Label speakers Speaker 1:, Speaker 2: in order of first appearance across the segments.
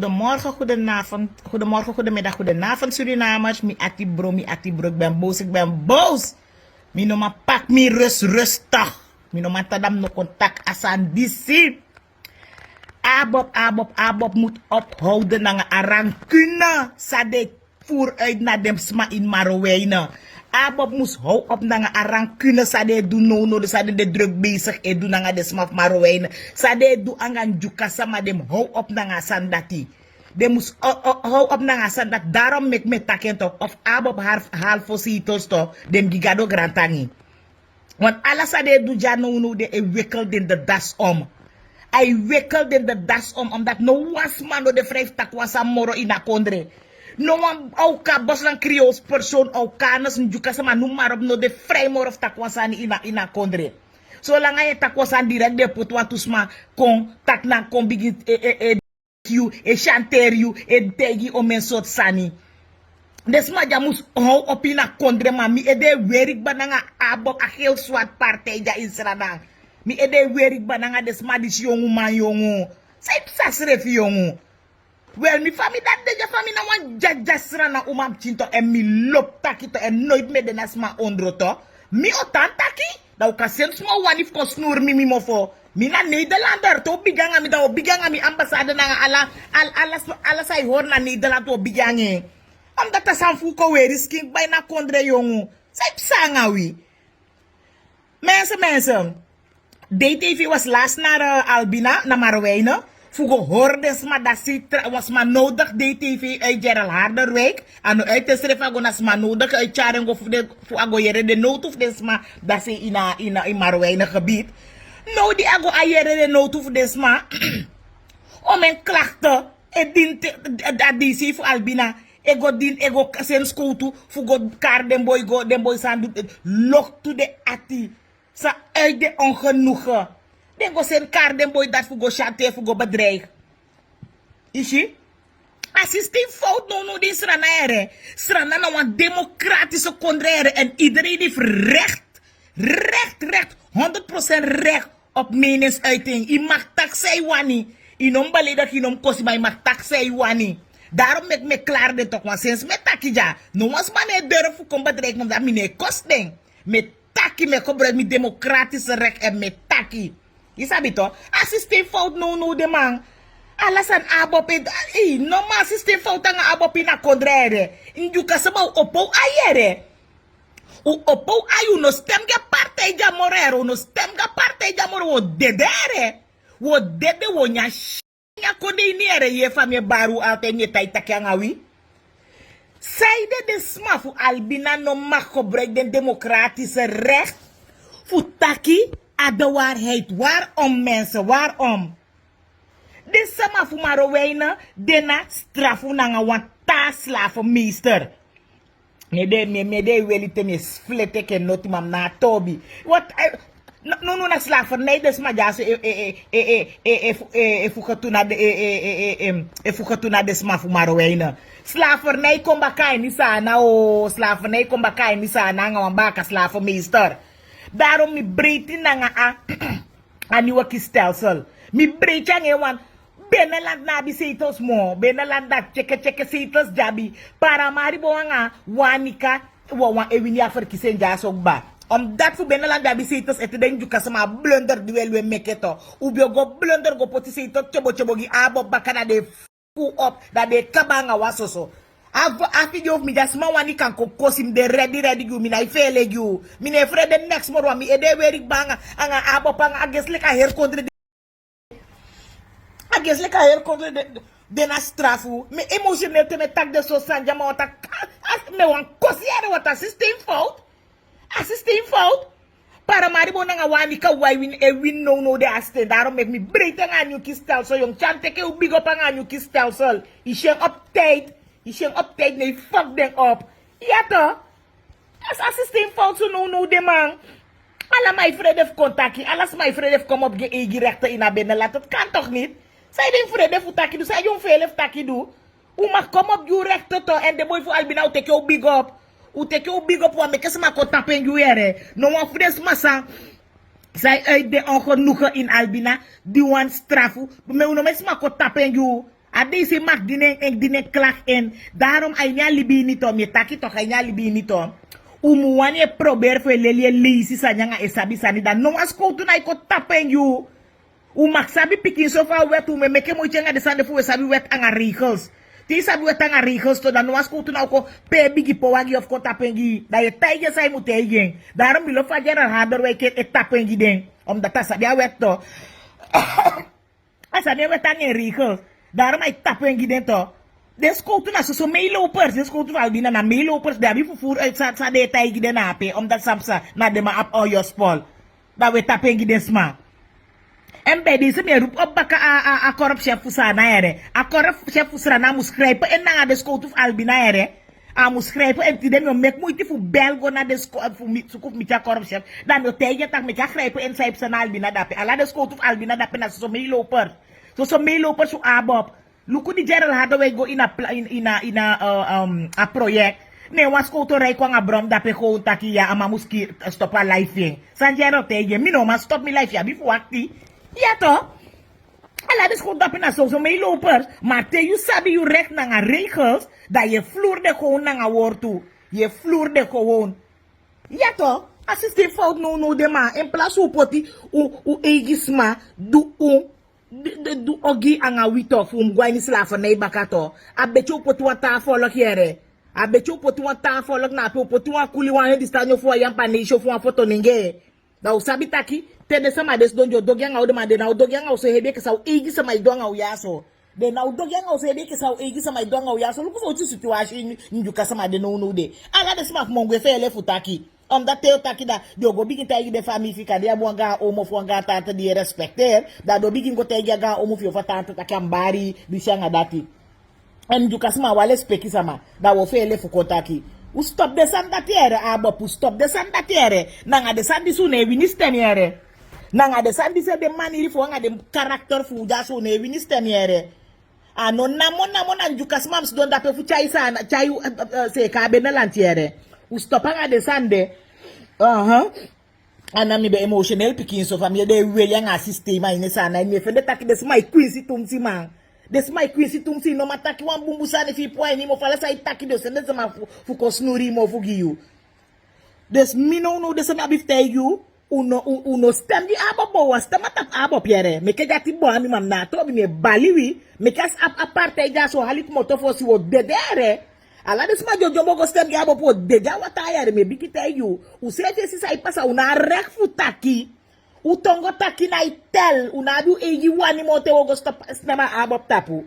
Speaker 1: Goedemorgen, goedemiddag, goedenavond Surinamers. Mi ati bro, ik ben boos, Mi no ma pak mi rustig. Mi no ma tadam no contact asan disie. Abop moet ophouden na arankuna. Sade voer uit na dem sma in Marowijnen. Abop moest hou op na arankuna. Sade do no, sade de druk bezig e do na de sma Marowijnen. Sade do angan juka sama dem hou op na sandati. De moest hou op na sandat. Daarom mek me taken toch. Of abop half fositels toch. Dem gigado grantangi. Want alles sade do jano de e wikkeld in de das om. Hij wikkelde de das om, omdat no was man de vrijf takwasa moro in a kondre. No one auka boslan Creools persoon auka nas njuka sama no maar op no de vrij moro of takwasa in a kondre. Zolang hij takwasa direct de put tusma kon tak na kon bigi chanter you tegi o men sot sani. Desma jamus hou op in a kondre mami de werik bananga abok a heel zwart partij ja Israël. Mi ede werik bananga des madis yongu man yongu. Sai sasref yongu. Well, mi fami dat deja fami na wan jajasra na umam chinto en mi lop taki to en nooit me de nasma ondro to. Mi otan taki. Da uka sens mo wan if kon snoer mi mofo. Mi na Nederlander to biganga mi da biganga mi ambassade na ala sai hor na Nederland to bigange. Omdat ta sanfu ko we risking bay na kondre yongu. Sai psanga wi. Mensen. DTV was laatst naar Albina, naar Marowijnen. Fugo hoordes maar dat was maar nodig DTV uit Gerald Harderwijk. En uit de schrijf was maar nodig uit Charengo voor agoyere de nood of desma dat ze in Marowijnen gebied. Nou die ago ayere de nood of desma om een klachten en dat disie voor Albina. Ego sen skoutu fugo kar den boy san lok to de ati. Sa uit de ongenoegen. Den go sen kar den boy dat fugo chante fugo bedreig. Ishi? Assistie fout no die strana ere. Strana na wan democratische kondrere. En iedereen heeft recht. 100% recht op meningsuiting. I mag taksei wani. I nom baleda ki nom kosi, maar i mag taksei wani. Daarom met me klaar de toch. Want sinds met takija. No was mane durf fugo bedreig. Want dat mine kost ding. Met taki me gebruik mi democratische recht en met taki. Je sabi toch? Assistent fout no de man. Alles aan abop no maar assistent fout aan abop in a kondrere. Injuka seba opo ayere. U opo ayu no stem ga partij ja morero no stem ga partij ja moro wo dedere. Wo dede wo nya kode niere ye fami baru alte nye taitaki angawi. Zijde de sma voor Albina no mag gebruik den democratische recht voor taki aan de waarheid. Waarom mensen? Waarom? De sma voor Marowijnen dena strafu nanga wan slavenmeester. Me de welite me flete ke noti mam na tobi. Wat no na slavernij des maar ja fukatuna des ma voor Marowijnen. Slavernij kom bakai ni sana slavernij kom bakai ni sana nga wambaka slavenmeester. Daarom mi breedte nanga a nieuwe kiesstelsel. Mi breedte nge wan Beneland na bi zetels mo. Beneland dat cheke zetels jabi. Para maribo nga wanika wan ewinia verkisen jas ook ba. Omdat voor Beneland dat bi zetels ete den juka sama blunder duel we meketo. Ubio go blunder go poti zetels chobo gi abo bakana de fu op dat de kabanga wasoso. Afi of mi das man wani kan kosim de ready gu mi na feele gu. Mi ne fred the next more mi ede werik banga anga abo panga agesle ka her kondre de na strafu. Me emotioneel te me tak de so sanja ma wata me wan kosiere wata system fault. Para maribo nanga wani ka win no de aste. Daarom make me break nga new kiesstelsel jong chante ke u big up nga new kiesstelsel. Ishen update nee fuck them up. Ja toch? As assistent fout so no de man. Alla my vriend heeft contactie. Alles my vriend heeft kom op ge rechten in binnen laat. Dat kan toch niet? Zij den vriend heeft taki do. Zij jong veel heeft taki do. U mag kom op je rechten toch. En de boy voor Albina u take you big up. U take you big up want meke se ma ko tapen you ere. No one fresh massa. Zij uit de ongenoegen in Albina. Die wan strafu. Me u no mes ma ko tapen you. Adese mak dine klak en. Daarom ay nya libi nito. Me taki toch ay nya libi nito. Umuwane probeer voor lelie leisi sa nya nga esabi sani. Dan no as koutu na iko tapen you. Umak sabi pikin so fa wet me meke mo chenga de sande fu sabi wet anga regels. Ti sabi wet anga regels to dan no as koutu na ko pe bigi po wagi of ko tapengi. Da ye taige sai mu teigen. Daarom bilo fa general harder we ke tapengi den. Omdat ta sabi wet to. Asa ne wet anga regels. Daarom ay tapengi den to. Des koutu na so meelopers, des koutu al dina na meelopers daar bi vervoer uit sa de taigi den ape omdat samsa na de ma ap oyo spol. Da we tapengi den sma. En bij deze meer roep op bakken a korpschef fusana ere. A korpschef fusana moet schrijven en na de schoot of albina ere. A moet schrijven en die dem mek moeite voor belgo na de schoot voor zoekuf met ja korpschef. Dan je tegen tak met ja schrijven en zij zijn albina dape. Ala de schoot of albina dape na zo meeloper. Zo meeloper zo abob. Luku di general hadden wij go in a project. Nee, was ko to rai ko nga brom dape ko taki ya ama muski stop a life. San general tegen mi no ma stop mi life ya before acti. Ja toch? Ala dus goed dat je naar zo'n meelopers. Maar te je sabi je recht naar regels. Dat je vloerde gewoon naar woord toe. Je vloerde gewoon. Ja toch? Als je die fout no de ma. In plaats van poti. U egisma. Doe ogi anga wito. Fum guayni slavernij bakato. A beetje poti wat tafelok here. A beetje poti wat tafelok na. Poti wat kuli wan di stanyo voor yan panisho voor een foto ninge. Da usabi taki. Tede sama des don jo dogyang au de ma de na dogyang au se hebe ke sa egi sama idong au yaso. De na dogyang au se hebe ke sa egi sama idong au yaso. Luku fo ti situation njuka sama de no de. Ala de smak mongwe feele futaki. Omdat teo taki da do go bigin tagi de family fika dia buanga omo fu anga tante di respecter. Da do bigin go tagi ga omo fi fa tante taki ambari bishanga dati. En njuka sama wale speki sama. Da wo feele fukotaki. U stop de sandatiere abo pu stop de sandatiere. Nanga de sandi su ne winisteniere. Nanga de sandi se de maniri fo nga de karakter fu ja so ne winisteniere. Ano namo na njuka smams don da pe fu chai sana chai se ka be na lantiere. U stop nga de sande. Ana mi be emotional pikin so family de wele nga system ine sana ni fe de tak de smai quincy tumsi man. Des my quincy tumsi no mataki wan bumbu sane fi po ni mo fala sa itaki de sende sama fu ko snuri mo fu giu. Des mino no de sama bif tay you. Uno stem di abo wa stem atap abo piere. Me ke jati bo ami mam na to bi me baliwi. Me kas ap partij ja so halit moto fo si wo dedere. Ala des ma jojo mo go stem di abo po deja watayere me bikita you. U sefe si sa ipasa una rek fu taki. U tongo taki na itel. Una du eji wani mote wo go stop snema abo tapu.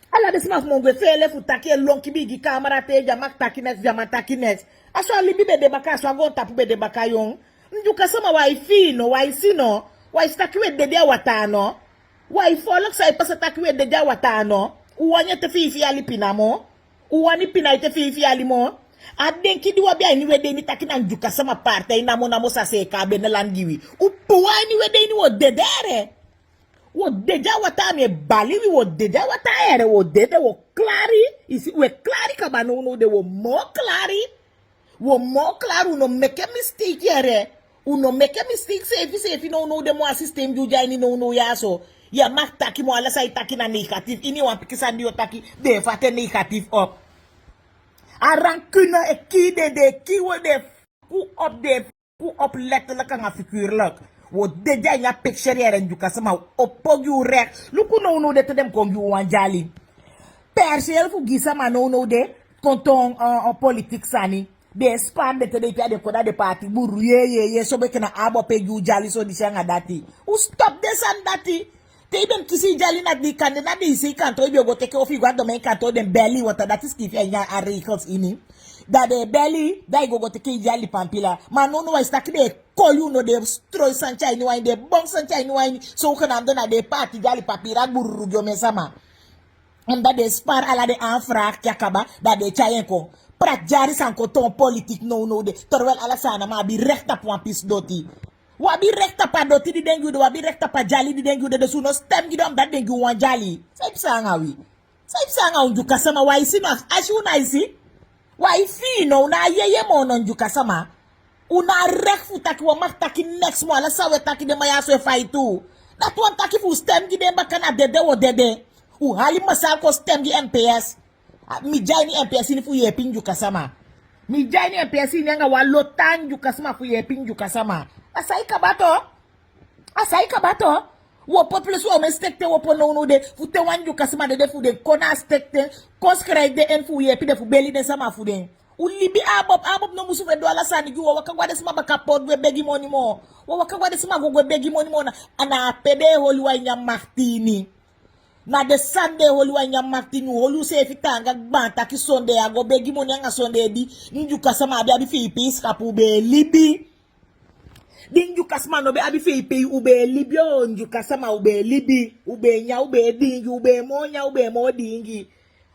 Speaker 1: Ala des ma mongo feele fu taki lonki bigi kamera te jamak takines jama takines. Aso alibi be de baka so go tapu be de baka yon. Njuka sama wai fino, wai sino, wai stakiwe dede watano, wai folok sa ipasa takiwe dede watano, uwanya te fifi ali pinamo, uwani pina ite fifi ali mo, adenki diwa bia iniwe deni takina njuka sama partij namo sa seka benelangiwi, upuwa iniwe deni wo dedere, wo deja watame baliwi wo deja wataere, wo dede wo klari, isi we klari kabano no de wo mo klari, wo mo klari uno meke mistake yere, uno make a mistake safe no de mo system juja ni no yaso ya mak taki mo ala say taki na negative ini wan pikisan dio taki de fate negative op arankuna e ki de ki wo de ku op letterlijk nga figuurlijk wo de ja picture yere njuka sama opog yu rek luku no de te dem ko yu wan jali persel fu gisama no de konton politique sani de span de te de pia de koda de party buru ye so be kana abo pe ju jali so di sanga dati u stop de san dati te dem kisi jali na di kan na di si kan to bi go take off igwa do men kan to dem belly water that is if ya articles ini that the belly dai go take jali pampila man no wa stack de call you no de destroy sanchai ni wine de bong sanchai ni wine so kana ando na de party jali papira buru gyo mesama onda de spar ala de anfrak yakaba da de chayenko prat jari sanko ton politik no de terwijl ala sana ma bi rekta po pis doti wa bi rekta pa doti di dengu de wa bi rekta pa jali di dengu de suno stem gidom dat dengu wan jali saip sanga unjuka sama wa isi ma ashu na isi wa ifi no na yeye mo no unjuka sama una rek futaki wa maktaki next mo ala sawe taki de maya so faitu dat wan taki fu stem gidem bakana dede wo dede U hali masal ko stem di MPS. Mi jai ni MPS ni fu yepin juka sama. Mi jai ni MPS ni nga walotan juka sama fu yepin juka sama. Asai kabato. Wo populous wo mestekte wo pono de fu te wan juka sama de fu de kona stekte konskrai de en fu yepi de fu beli de sama fu de. U libi abob no musu fe do ala sani ju waka gwa de sama baka pod we begi money mo. Wo waka gwa de sama go begi money mo na ana pede holuwa nya martini. Na de Sunday holuwa nya martini holu se fitanga gbanta ki Sunday ago begi money nga Sunday di njuka sama abi Philippines kapu be libi. Din juka sama no be abi Philippines ube libyo njuka sama ube libi ube nya ube dingi ube mo dingi.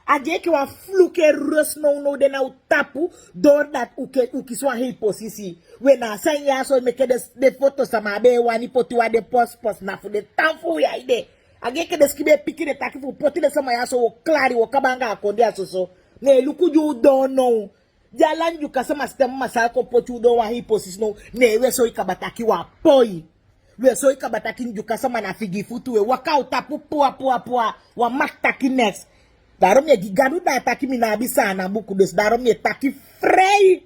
Speaker 1: Aje ki wa fluke rus no de na utapu door that uki swa hi posisi we na san ya so make de photo sama be wani poti wa de post na fu de tanfu ya ide age ke de skibe piki de taki fu poti de sama ya so wo klari wo kabanga akonde asoso ne lukuju do no jalanju kasama stem masal ko poti do wa hi posisi no ne we so ikabataki wa poi we so ikabataki njuka sama na figi futu we waka utapu poa wa maktaki next. Daarom je gigadu da taki mina bisa na buku dus daarom je taki vrij.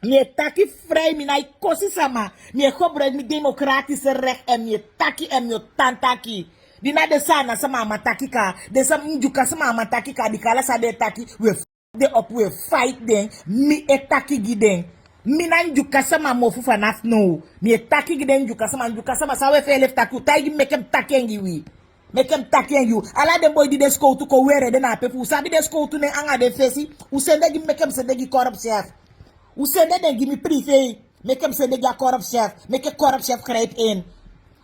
Speaker 1: Je taki vrij mina ikosi sama. Je gebruikt mi democratische recht en je taki en je tantaki. Dina de sana sama mataki ka. De sam njuka sama mataki ka di kala sa de taki we de op we fight den mi etaki giden. Mina njuka sama mo fufa naf no. Mi etaki giden njuka sama sa we feele taki taigi mekem taki engi wi. Make him taking you. Ala dem boy di de school to ko were de na pepu. Sabi de school to ne anga de fesi. U sende gi make him sende gi corrupt chef. U sende de gi mi privé. Make him sende gi corrupt chef. Make a corrupt chef create in.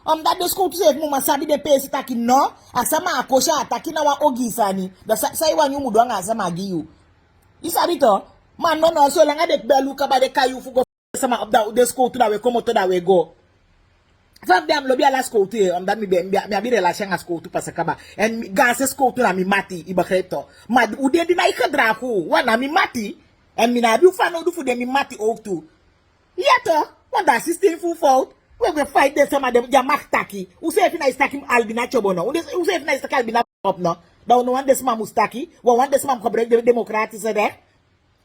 Speaker 1: Dat de school to save muma sabi de pesi taki no. Asama akosha ataki na wa ogi sani. Da sai wa nyumu do anga asama gi you. Isabi to. Man no so langa de belu ka ba de kayu fu go sama up da de school to da we come to da we go. Fam dem lobi ala school to dat mi abi relation a school to pasakaba en gas school to na mi mati ibakreto ma ude di na ikadraku wana mi mati en mi na bi fa no du fu de mi mati ook to yato what that system full fault we fight de sama de jamak taki u se fina istaki albina chobono u se fina istaki albina pop no da no one des ma mustaki wa one des ma ko break de democratie se de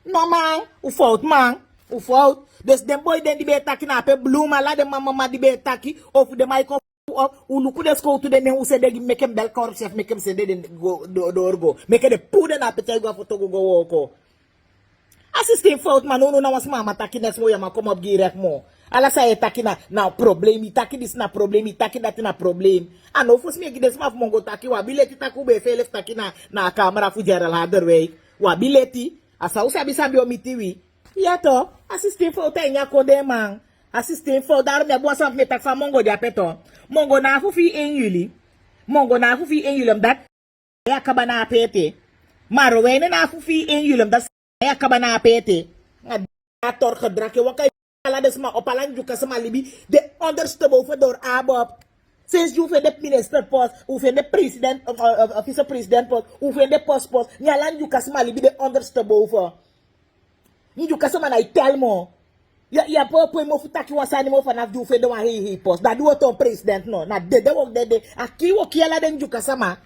Speaker 1: no man u fault man u fault. Dus den boy den die be taki na pe bluma la de mama die be taki of de mic of u luku de school to de ne u se de make him bel corp chef make him se de go go make de pude na pe go foto go woko assistant fault man no na was mama taki next mo ya ma come up girek mo ala sa e taki na problem taki dis na problem taki dat na problem ano fos me gides ma mongo taki wa bileti taku be feele taki na camera fu Gerald Haderway wa bileti asa u sabi o mitiwi. Ja toch, assistent voor tenya kode man. Assistent voor daarom je boos met tak van mongo dia peto. Mongo na fufi 1 juli. Mongo na fufi 1 juli omdat ya kabana pete. Maar we na fufi 1 juli omdat ya kabana pete. Na tor gedrake wakai ala desma opalan juka sama libi de onderste boven door abob. Sinds je de minister post, of de president of vice-president post, of de post, nyalan juka sama libi de onderste boven. Nju kasama na itel mo. Ya po mo futaki wasani mo fanaf du fe de wa hi post. Da du to president no. Na de wo de aki wo kiala den nju kasama.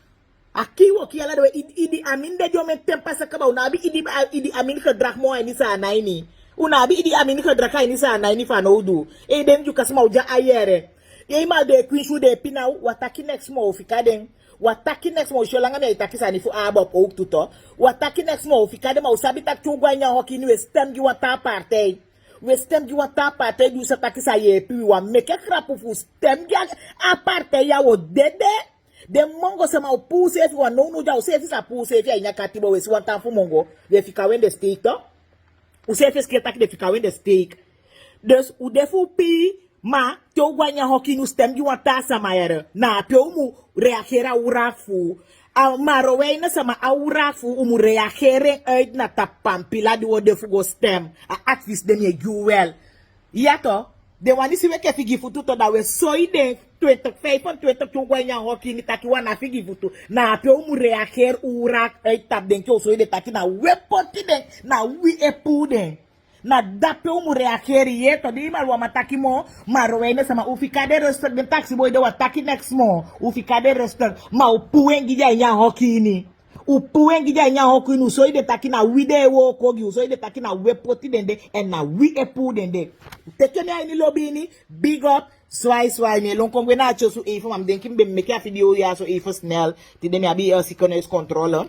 Speaker 1: Aki wo kiala de idi amin de jo men tempa sakaba una bi idi amin gedrag mo ni sa na ini. Una bi idi amin gedrag ni sa na ini fa no du. E den nju kasama uja ayere. E ma de kwinshu de pinau wataki next mo fika den. Wataki next mo sholanga me itaki sani fu abop ook tuto. Wataki next mo fika de ma usabi tak chungwa nya hoki ni we stem gi wata partij. We stem gi wata partij du sa taki sa ye pi wa meke krapu fu stem gi a partij ya wo dede. De mongo se ma pu se fi wa no ja o se fi sa pu se fi nya katibo we si wanta fu mongo. We fika wende steak to. U se fi sketaki de fika wende steak. Dus u defu pi ma to gwanya hoki nu stem gi wata sama yere. Na pe mu reagera urafu. Maar na sama urafu umu reageren uit na tapampila di wo defu go stem. A advies dem ye guwel. Ja to. De wani si weke figi futu to da we soide 25 van 20 to gwanya hoki ni taki wana figi futu. Na pe umu reager urak uit tap den kyo soide taki na we poti den na we epu den. Na dape umu reageren je, tot die maar wat mataki mo, maar wijne sama ufika de rustig, de taxi boy de wat taki next mo, ufika de rustig, ma upuengi ja nya hoki ni. Upuengi ja nya hoki nu so de taki na wide wo kogi, so de taki na wepoti dende, en na wi epu dende. Teke me ni lobby ni, big up, swai me, long kom we na cho so even, mam denki mbe meke a video ya so even snel, ti de me abi sequence controller.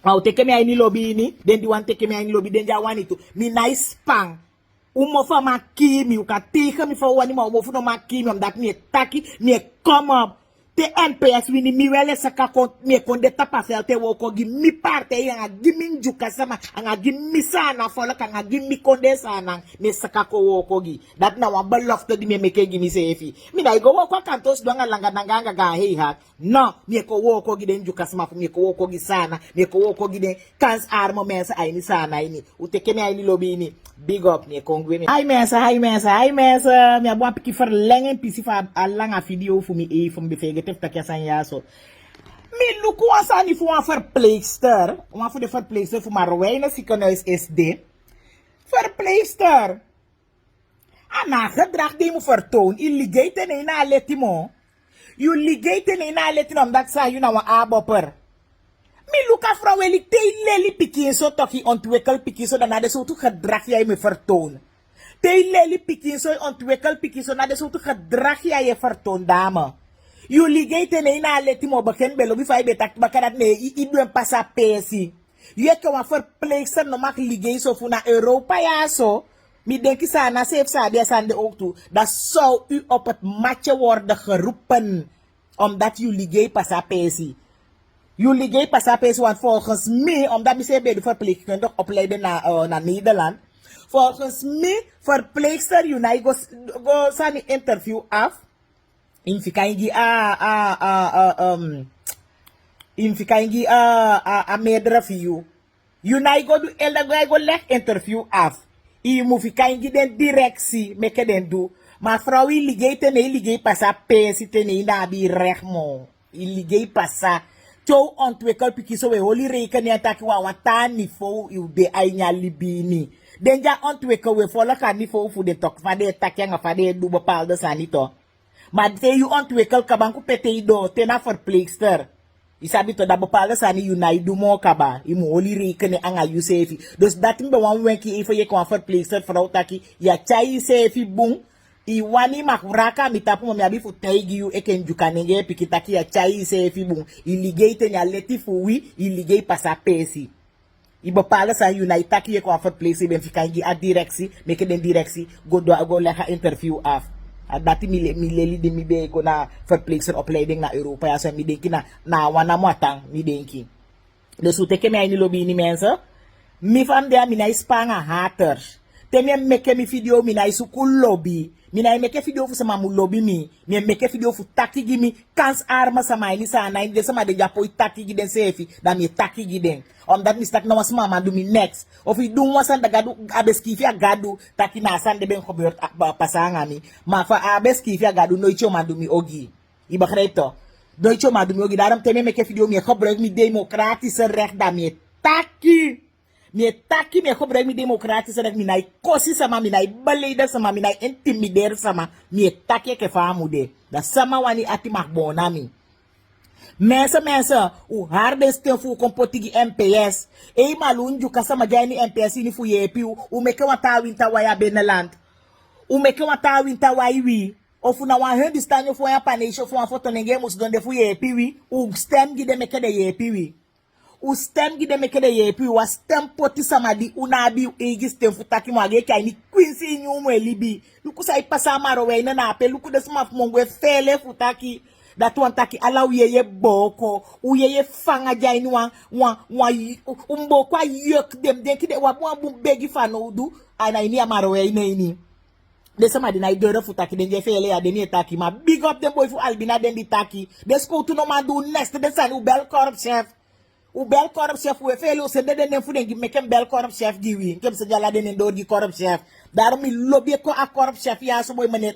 Speaker 1: Au teke me ni lobby ni, den di wan teke me ni lobby, den ja wan itu, mi na spang. Umofa makimi, ukateka mi fa wani ma umofu no makimi, omdat mi taki, mi come up. Te NPS wini mi wele saka kon mi konde tapasel te woko gi mi parte anga gi min juka sama anga gi mi sana fola anga gi mi konde sana mi saka ko woko gi dat na wa balofto di me meke gi mi sefi mi dai go woko kantos do nga langa nanga ga hei hat no mi ko woko gi den juka sama mi ko woko gi sana mi ko woko gi den kans armo mensa ai ni sana ini uteke mi ai ni lobi ni big up ni kongwe mi hi mensa mi abwa piki verlengen pisi fa alanga video fu mi e fu mi fege tef takia san yaso mi luku wasani fu wan verpleegster wan fu de verpleegster fu Marwijne ziekenhuis SD verpleegster ana gedrag die mu vertoon illigate ne na letimo you ligate ne na letino omdat sa you na wa abopper mi luka vrouw wil ik leli pikin so toki ontwikkel pikin so dan de so toe gedrag jij me vertoon. Te leli pikin so ontwikkel pikin so dan de so toe gedrag jij je vertoon dame. You ligate ne na leti mo beken belo bi fay betak bakarat ne I doen passa pesi. Je kan wa verpleegster no mak ligate so fu na Europa ja so. Mi denk sana safe sabia sande ook toe. Dat zou u op het matje worden geroepen omdat you ligate passa pesi. Jullie gaan pas op want volgens mij, omdat we zijn bij de verpleegkundige opleiden naar Nederland, volgens mij verpleegster jullie go zijn interview af. In fikangi a meerdere view. Jullie go do elke go leg interview af. I moet fikangi den directie meke den do. Maar vrouw jullie gaan pas op tene na bi recht mo. Jullie gaan pas Chow ontwikkel piki so we holy rekenen ataki wa watan niveau u de ainya libini. Denja ontwikkel we volle kan niveau fu de tok van de takje nga van de do bepaalde sanito. Maar te u ontwikkel kabanku pete do tena verpleegster. Isabi to da bepaalde sani u na do mo kaba. Imu holy rekenen anga u sefi. Dus dat mbe wan wenki even je kwa verpleegster vrouw taki ya chai sefi bung. Iwani makuraka mitapu mo miabi fu taigi yu eken jukanenge pikitaki ya chai sefi bung iligate nya leti fu wi iligate pasa pesi ibo pala sa yu na itaki ye kwa place ben fikangi a directie meke den directie go lega interview af adati mileli de mi be ko na verpleegster opleiding na Europa ya so mi denki na wana mwatang mi denki dus uteke mi ai ni lobby ni mense mi fam de mi na ispanga haters teme meke mi video mi na isuku lobby mina meke video fu sama mu lobby mi meke video fu taki gi mi kans arma sama ini sana inde sama de japo taki gi den sefi da mi taki gi den omdat mi stak na was mama do mi next of i do wasan da gadu abeskifi agadu taki na san de ben gebeurt pasanga mi ma fa abeskifi agadu no icho ma do mi ogi I begrijp toch no icho ma do mi ogi daarom teme meke video mi gebruik mi democratische recht da mi taki me gebruik mi democratische recht mi nai kosi sama mi nai beleden sama mi nai intimideer sama mi taki ke famude da sama wani ati mag bonami mensen u harde stem fu kompotigi MPS e malunju kasama jani MPS ni fu yepi u meke wata winta waya beneland u meke wata winta waiwi of na wa hendi stanyo fu ya panisho fu foto nenge mus donde fu yepi wi u stem gide meke de yepi wi u stem gide meke de yepi wa stem poti samadi unabi egi stem fu taki mo age kai ni quincy nyumo elibi luku sai pasama rowe na ape luku de smaf mongwe feele fu taki dat wan taki ala uyeye boko uyeye fanga jai ni wan umboko a yuk dem denki de wa begi fanodu ana ini amarowe ini de sama di na idore fu taki den je feele ya deni taki ma big up dem boy fu albina den di taki de sko tu no mandu next de san u bel corp chef u bel corp chef we feele o se de den fu den gi mekem bel corp chef gi wi kem se jala den do gi corp chef daarom mi lobby ko a corp chef ya so boy meneer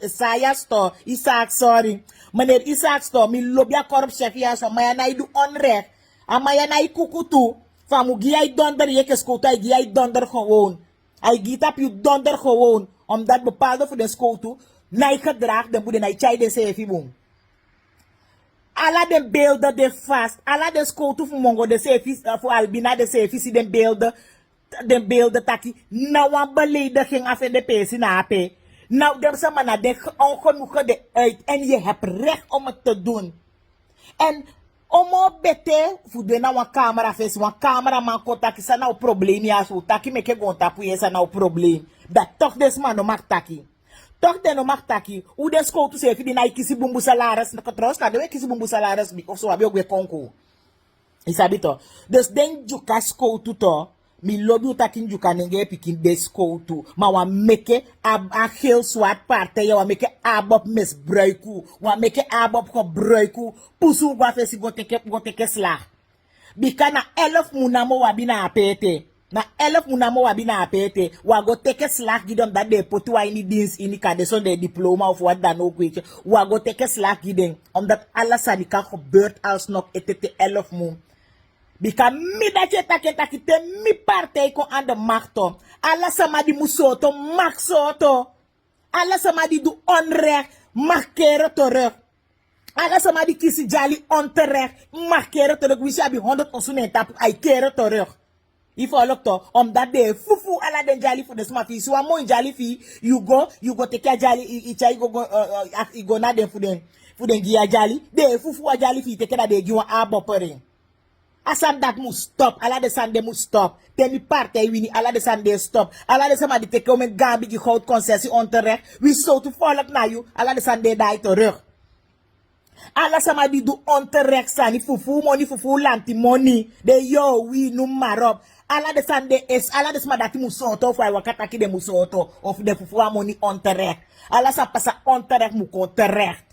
Speaker 1: Isaac sto mi lobby a corp chef ya so maya na idu onrecht amaya na ikukutu famu gi ay donder ye ke skota gi ay donder gewoon Hij giet op je donder gewoon. Omdat bepaalde voor de school toe. Nij gedrag, dan moet je naar chai de sefi boom. Alla de beelden de vast. Alla de school toe voor mongo de sefi. Voor albina de sefi si de beelden. De beelden taki. Nou een belediging af in de pesi na ape. Nou, de samana de ongenoegen de uit. En je hebt recht om het te doen. En omo bete voor de nou een camera face, een cameraman kotaki sa nou probleem ja so taki meke gonta puye sa nou probleem. Dat toch des man no mag taki. Toch de no mag taki. U de school to se fi di na ikisi bumbu salaris na katros ka de we kisi bumbu salaris bi of so abi ogwe konko. Isabi to. Dus den juka school to mi lobby utakin juka nenge pikin de school to. Ma wa meke a geel zwart partij wa meke abop misbruiku. Wa meke abop gebruiku. Pusu wa fesi go teke slag. Bika na 11 munamo wa bina apete. Na 11 munamo wa bina apete. Wa go teke slag gidom dat de potu wa ini dienst ini kade so de diploma of wat dan ook weet je. Wa go teke slag gidem. Omdat alles sadika gebeurt alsnog etete 11 mun. Bika mi dat je taki te mi partij kon aan de macht om. Alla sama di musoto mag soto. Alla sama di do onrecht mag keren terug. Alla sama di kisi jali onterecht mag keren terug. Wisi abi 100 osunen tap ay keren terug. I follow to omdat de fufu alla den jali voor de smafi. So mo jali fi you go take a jali icha go na den voor den gia jali. De fufu a jali fi take na de giwa abopering. Asan dat moet stop. Alla de sande moet stop. Temi partij wini. Alla de sande stop. Alla de sama di teke om een gabi die goud concessie onterecht. Wie zo te volk naar you. Alla de sande daai terug. Alla sama di do onterecht sani. Fufu money, fufu lanti money. De yo, wie noem maar op. Alla de sande is. Alla de sama dati musoto. Of hij wakataki de musoto. Of de fufu money onterecht. Alla sa pasa onterecht moet onterecht.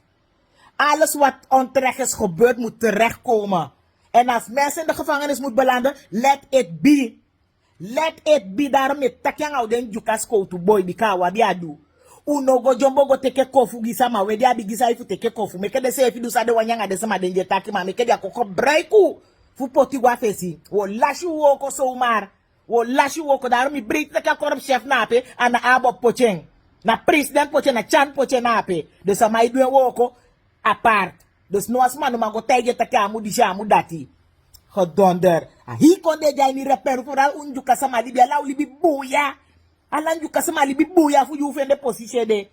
Speaker 1: Alles wat onterecht is gebeurd moet terechtkomen. En als mensen in de gevangenis moeten belanden, let it be. Let it be. Daarom met takyang ouden jukas ko to boy bika wabi adu. Uno go jombo go teke kofu gisama wedi abi gisa ifu teke kofu. Meke de se ifi du sade wanyanga de sama denje taki ma meke de akoko braiku. Fu poti gwa fesi. Wo lashi woko so umar. Wo lashi woko daarom mi break teke korp chef nape ana abo pocheng. Na president pocheng na chan pocheng nape. De sama idwe woko apart. Dus no as man go tege take amu di jamu dati. Gedonder. Hi kon de jai ni reper vooral unjuka sama di bia libi boya. Alan juka sama libi boya fu you de position de.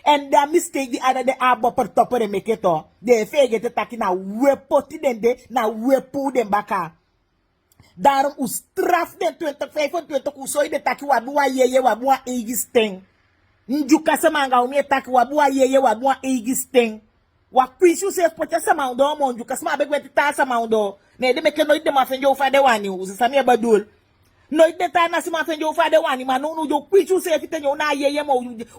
Speaker 1: And the mistake the other de abo per topper make it to. De fege te taki na wepoti den de na wepu den baka. Daarom u straf den 25 usoi de taki wabua yeye wabua eigisting. Njuka sama nga umi taki wabua yeye wabua eigisting. Wa kwishu se pocha sama ndo monju kasma begwe ta sama ndo ne de meke noit de ma fenjo fa de wani usami badul noit de ta na sima fenjo fa de wani ma no jo kwishu se fitenyo na yeye mo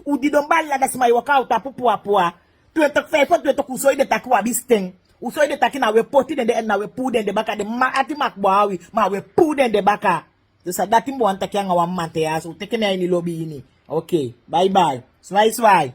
Speaker 1: udi don balla da sima yoka uta pupua pua 25 kusoi de takwa bisteng usoi de takina we poti de na we pu de baka de ma ati makbawi ma we pu de baka so sa dati mo anta kyanga wa mante ya so tekene ni lobby ini okay bye bye swai swai